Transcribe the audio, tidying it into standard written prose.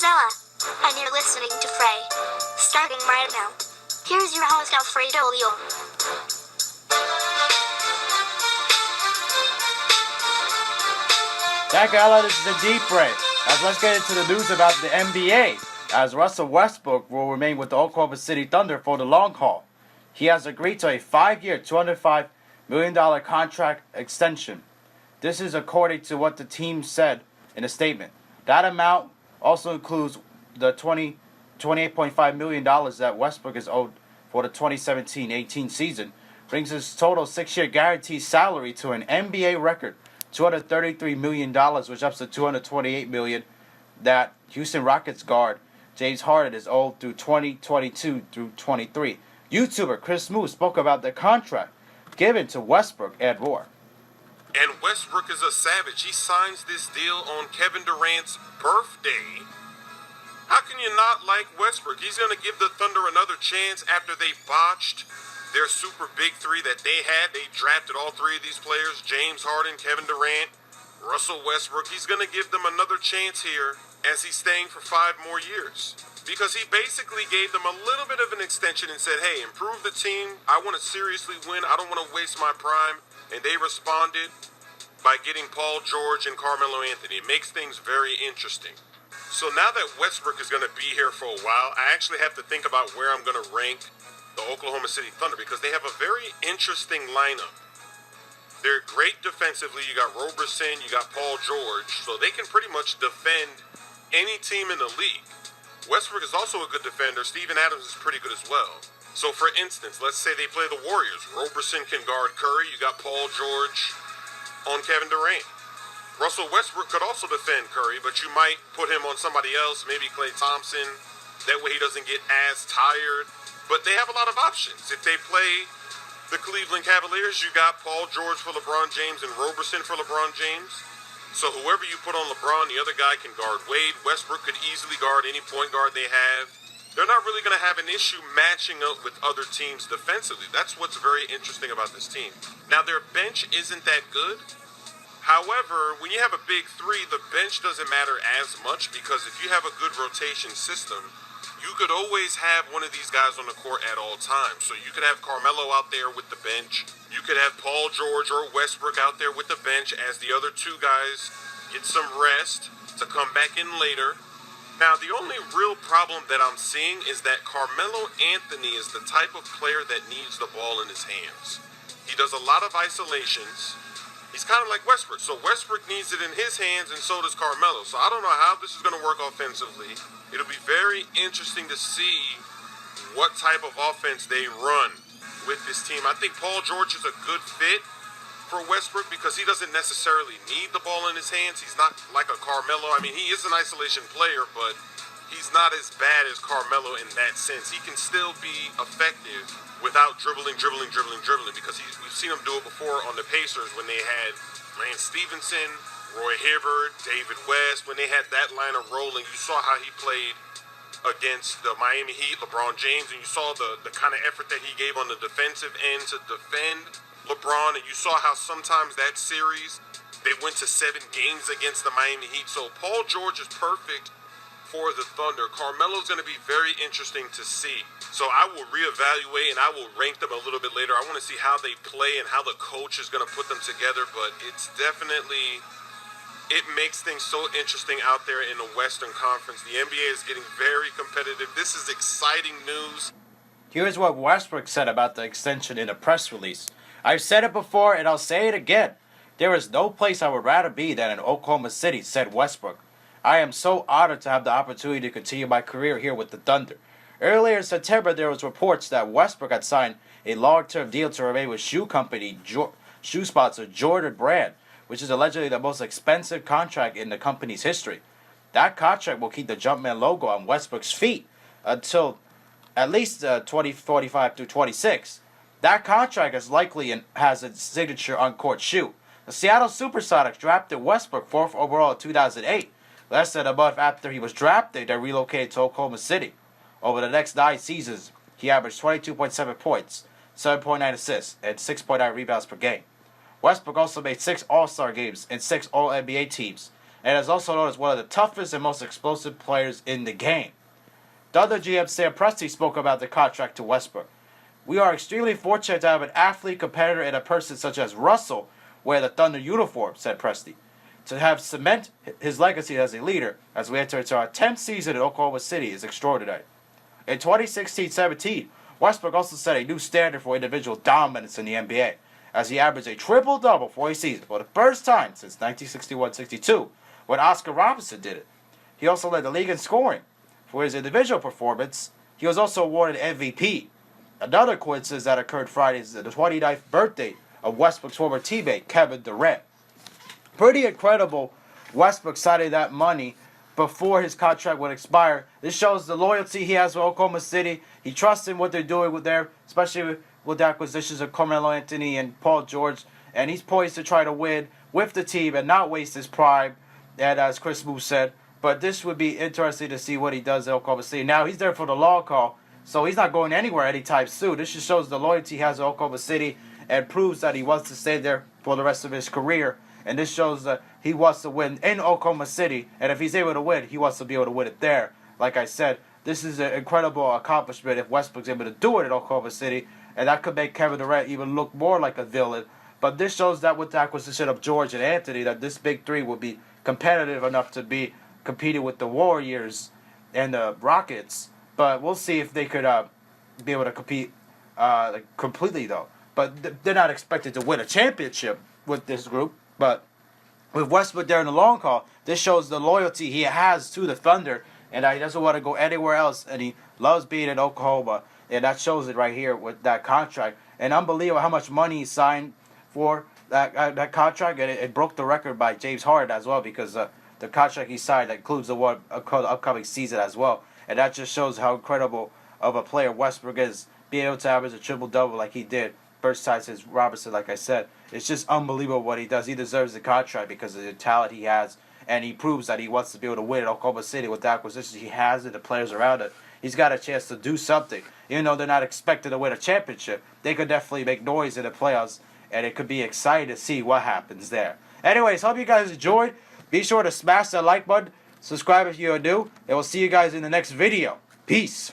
Zella, and you're listening to Frey. Starting right now. Here's your host Alfredo Leon. Thank you, Ella. This is Indeed Frey. As let's get into the news about the NBA. As Russell Westbrook will remain with the Oklahoma City Thunder for the long haul. He has agreed to a 5-year, $205 million contract extension. This is according to what the team said in a statement. That amount also includes the $28.5 million that Westbrook is owed for the 2017-18 season, brings his total 6-year guaranteed salary to an NBA record $233 million, which ups to $228 million that Houston Rockets guard James Harden is owed through 2022 through 23. YouTuber Chris Moose spoke about the contract given to Westbrook and more. And Westbrook is a savage. He signs this deal on Kevin Durant's birthday. How can you not like Westbrook? He's going to give the Thunder another chance after they botched their super big three that they had. They drafted all three of these players, James Harden, Kevin Durant, Russell Westbrook. He's going to give them another chance here as he's staying for 5 more years. Because he basically gave them a little bit of an extension and said, hey, improve the team. I want to seriously win. I don't want to waste my prime. And they responded by getting Paul George and Carmelo Anthony. It makes things very interesting. So now that Westbrook is going to be here for a while, I actually have to think about where I'm going to rank the Oklahoma City Thunder because they have a very interesting lineup. They're great defensively. You got Roberson, you got Paul George, so they can pretty much defend any team in the league. Westbrook is also a good defender. Steven Adams is pretty good as well. So for instance, let's say they play the Warriors. Roberson can guard Curry. You got Paul George on Kevin Durant. Russell Westbrook could also defend Curry, but you might put him on somebody else, maybe Klay Thompson. That way he doesn't get as tired. But they have a lot of options. If they play the Cleveland Cavaliers, you got Paul George for LeBron James and Roberson for LeBron James. So whoever you put on LeBron, the other guy can guard Wade. Westbrook could easily guard any point guard they have. They're not really going to have an issue matching up with other teams defensively. That's what's very interesting about this team. Now, their bench isn't that good. However, when you have a big three, the bench doesn't matter as much because if you have a good rotation system, you could always have one of these guys on the court at all times. So you could have Carmelo out there with the bench. You could have Paul George or Westbrook out there with the bench as the other two guys get some rest to come back in later. Now, the only real problem that I'm seeing is that Carmelo Anthony is the type of player that needs the ball in his hands. He does a lot of isolations. He's kind of like Westbrook. So Westbrook needs it in his hands, and so does Carmelo. So I don't know how this is going to work offensively. It'll be very interesting to see what type of offense they run with this team. I think Paul George is a good fit for Westbrook because he doesn't necessarily need the ball in his hands. He's not like a Carmelo. I mean, he is an isolation player, but he's not as bad as Carmelo in that sense. He can still be effective without dribbling because we've seen him do it before on the Pacers when they had Lance Stevenson, Roy Hibbert, David West. When they had that line of rolling, you saw how he played against the Miami Heat, LeBron James, and you saw the kind of effort that he gave on the defensive end to defend LeBron, and you saw how sometimes that series, they went to 7 games against the Miami Heat. So Paul George is perfect for the Thunder. Carmelo's going to be very interesting to see. So I will reevaluate and I will rank them a little bit later. I want to see how they play and how the coach is going to put them together, but it's definitely, it makes things so interesting out there in the Western Conference. The NBA is getting very competitive. This is exciting news. Here's what Westbrook said about the extension in a press release. I've said it before and I'll say it again. There is no place I would rather be than in Oklahoma City, said Westbrook. I am so honored to have the opportunity to continue my career here with the Thunder. Earlier in September, there was reports that Westbrook had signed a long-term deal to remain with shoe company shoe sponsor Jordan Brand, which is allegedly the most expensive contract in the company's history. That contract will keep the Jumpman logo on Westbrook's feet until at least 2045 through 26. That contract is likely and has a signature on-court shoe. The Seattle Supersonics drafted Westbrook 4th overall in 2008. Less than a month after he was drafted, they relocated to Oklahoma City. Over the next 9 seasons, he averaged 22.7 points, 7.9 assists, and 6.9 rebounds per game. Westbrook also made 6 All-Star games and 6 All-NBA teams, and is also known as one of the toughest and most explosive players in the game. The other GM, Sam Presti, spoke about the contract to Westbrook. We are extremely fortunate to have an athlete, competitor, and a person such as Russell wear the Thunder uniform, said Presti. To have cement his legacy as a leader as we enter into our 10th season in Oklahoma City is extraordinary. In 2016-17, Westbrook also set a new standard for individual dominance in the NBA, as he averaged a triple-double for a season for the first time since 1961-62, when Oscar Robertson did it. He also led the league in scoring. For his individual performance, he was also awarded MVP. Another coincidence that occurred Friday is the 29th birthday of Westbrook's former teammate, Kevin Durant. Pretty incredible, Westbrook signing that money before his contract would expire. This shows the loyalty he has with Oklahoma City. He trusts in what they're doing with their, especially with the acquisitions of Carmelo Anthony and Paul George. And he's poised to try to win with the team and not waste his prime. And as Chris Moose said, but this would be interesting to see what he does at Oklahoma City. Now, he's there for the long haul, so he's not going anywhere anytime soon. This just shows the loyalty he has at Oklahoma City and proves that he wants to stay there for the rest of his career. And this shows that he wants to win in Oklahoma City. And if he's able to win, he wants to be able to win it there. Like I said, this is an incredible accomplishment if Westbrook's able to do it in Oklahoma City. And that could make Kevin Durant even look more like a villain. But this shows that with the acquisition of George and Anthony, that this big three will be competitive enough to be competing with the Warriors and the Rockets. But we'll see if they could be able to compete completely, though. But they're not expected to win a championship with this group. But with Westbrook there in the long haul, this shows the loyalty he has to the Thunder, and he doesn't want to go anywhere else, and he loves being in Oklahoma, and that shows it right here with that contract. And unbelievable how much money he signed for that contract, and it broke the record by James Harden as well, because the contract he signed that includes the one upcoming season as well, and that just shows how incredible of a player Westbrook is, being able to average a triple-double like he did. First time since Robertson, like I said. It's just unbelievable what he does. He deserves the contract because of the talent he has, and he proves that he wants to be able to win in Oklahoma City with the acquisitions he has and the players around it. He's got a chance to do something. Even though they're not expected to win a championship, they could definitely make noise in the playoffs, and it could be exciting to see what happens there. Anyways, hope you guys enjoyed. Be sure to smash that like button, subscribe if you are new, and we'll see you guys in the next video. Peace.